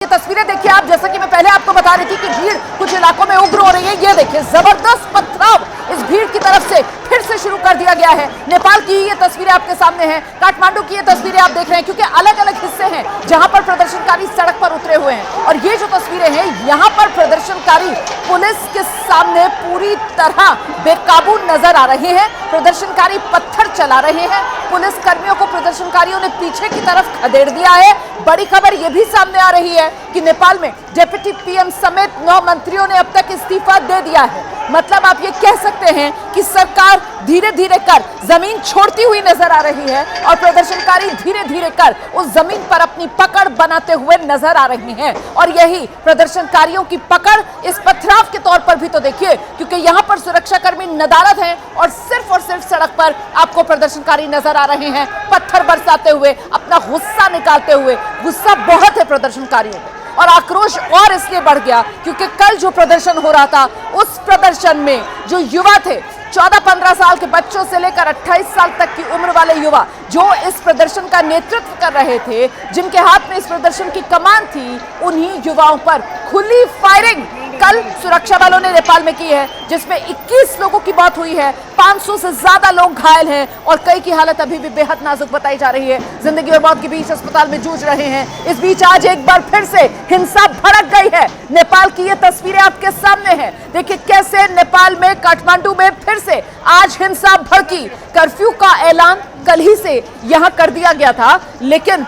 ये तस्वीरें देखिए आप, जैसा कि मैं पहले आपको बता रही थी कि भीड़ कुछ इलाकों में उग्र हो रही है। ये देखिए जबरदस्त पथराव इस भीड़ की तरफ से फिर से शुरू कर दिया गया है। नेपाल की ये तस्वीरें आपके सामने हैं, काठमांडू की ये तस्वीरें आप देख रहे हैं, क्योंकि अलग अलग हिस्से हैं जहां पर प्रदर्शनकारी सड़क पर उतरे हुए हैं। और ये जो तस्वीरें हैं, यहां पर प्रदर्शनकारी पुलिस के सामने पूरी तरह बेकाबू नजर आ रहे हैं। प्रदर्शनकारी पत्थर चला रहे हैं, पुलिस कर्मियों को प्रदर्शनकारियों ने पीछे की तरफ खदेड़ दिया है। बड़ी खबर यह भी सामने आ रही है कि नेपाल में डिप्टी पीएम समेत 9 मंत्रियों ने अब तक इस्तीफा दे दिया है। मतलब आप ये कह सकते हैं कि सरकार धीरे धीरे कर जमीन छोड़ती हुई नजर आ रही है और प्रदर्शनकारी धीरे धीरे कर उस जमीन पर अपनी पकड़ बनाते हुए नजर आ रहे हैं। और यही प्रदर्शनकारियों की पकड़ इस पथराव के तौर पर भी तो देखिए, क्योंकि यहां पर सुरक्षाकर्मी नदारद हैं और सिर्फ सड़क पर आपको प्रदर्शनकारी नजर आ रहे हैं, पत्थर बरसाते हुए, अपना गुस्सा निकालते हुए। गुस्सा बहुत है प्रदर्शनकारियों को और आक्रोश और इसलिए बढ़ गया क्योंकि कल जो प्रदर्शन हो रहा था, उस प्रदर्शन में जो युवा थे, 14-15 साल के बच्चों से लेकर 28 साल तक की उम्र वाले युवा जो इस प्रदर्शन का नेतृत्व कर रहे थे, जिनके हाथ में इस प्रदर्शन की कमान थी, उन्हीं युवाओं पर खुली फायरिंग कल सुरक्षा बलों ने नेपाल में की है, जिसमें 21 लोगों की मौत हुई है, 500 से ज्यादा लोग घायल हैं और कई की हालत अभी भी बेहद नाजुक बताई जा रही है। जिंदगी और मौत के बीच अस्पताल में जूझ रहे हैं। इस बीच आज एक बार फिर से हिंसा भड़क गई है। नेपाल की ये तस्वीरें आपके सामने हैं। देखिए कैसे नेपाल में काठमांडू में फिर से आज हिंसा भड़की। कर्फ्यू का ऐलान कल ही से यहां कर दिया गया था, लेकिन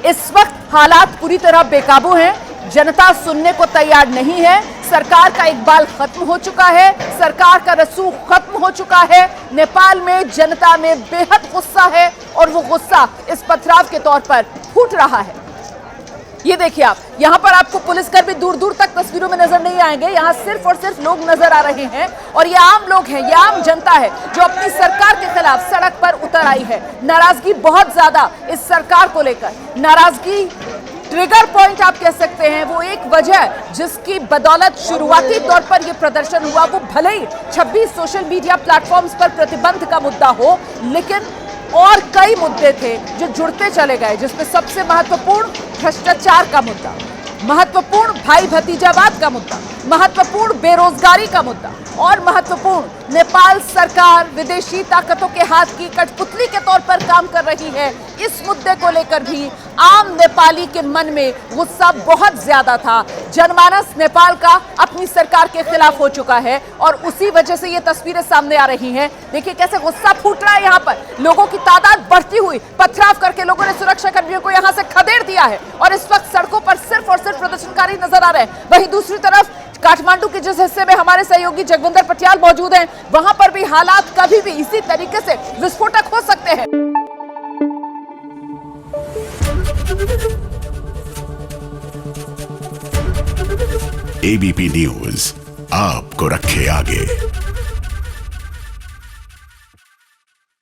इस वक्त हालात पूरी तरह बेकाबू हैं। जनता सुनने को तैयार नहीं है। सरकार का इकबाल खत्म हो चुका है, सरकार का रसूख खत्म हो चुका है। नेपाल में जनता में बेहद गुस्सा है और वो गुस्सा इस पथराव के तौर पर फूट रहा है। ये देखिए आप, यहां पर आपको पुलिसकर्मी दूर दूर तक तस्वीरों में नजर नहीं आएंगे। यहां सिर्फ और सिर्फ लोग नजर आ रहे हैं और ये आम लोग हैं, ये आम जनता है जो अपनी सरकार के खिलाफ सड़क पर उतर आई है। नाराजगी बहुत ज्यादा इस सरकार को लेकर, नाराजगी ट्रिगर पॉइंट आप कह सकते हैं। वो एक वजह जिसकी बदौलत शुरुआती तौर पर यह प्रदर्शन हुआ, वो भले ही 26 सोशल मीडिया प्लेटफॉर्म्स पर प्रतिबंध का मुद्दा हो, लेकिन और कई मुद्दे थे जो जुड़ते चले गए, जिसमें सबसे महत्वपूर्ण भ्रष्टाचार का मुद्दा, महत्वपूर्ण भाई भतीजावाद का मुद्दा, महत्वपूर्ण बेरोजगारी का मुद्दा और महत्वपूर्ण नेपाल सरकार विदेशी ताकतों के हाथ की कठपुतली के तौर पर काम कर रही है। इस मुद्दे को लेकर भी आम नेपाली के मन में गुस्सा बहुत ज्यादा था। जनमानस नेपाल का अपनी सरकार के खिलाफ हो चुका है और उसी वजह से ये तस्वीरें सामने आ रही हैं। देखिए कैसे गुस्सा फूट रहा है। यहाँ पर लोगों की तादाद बढ़ती हुई, पथराव करके लोगों ने सुरक्षा कर्मियों को यहाँ से खदेड़ दिया है और इस वक्त सड़कों पर सिर्फ और सिर्फ प्रदर्शनकारी नजर आ रहे हैं। वहीं दूसरी तरफ काठमांडू के जिस हिस्से में हमारे सहयोगी जगविंदर पटियाल मौजूद हैं, वहां पर भी हालात कभी भी इसी तरीके से विस्फोटक हो सकते हैं। एबीपी न्यूज आपको रखे आगे।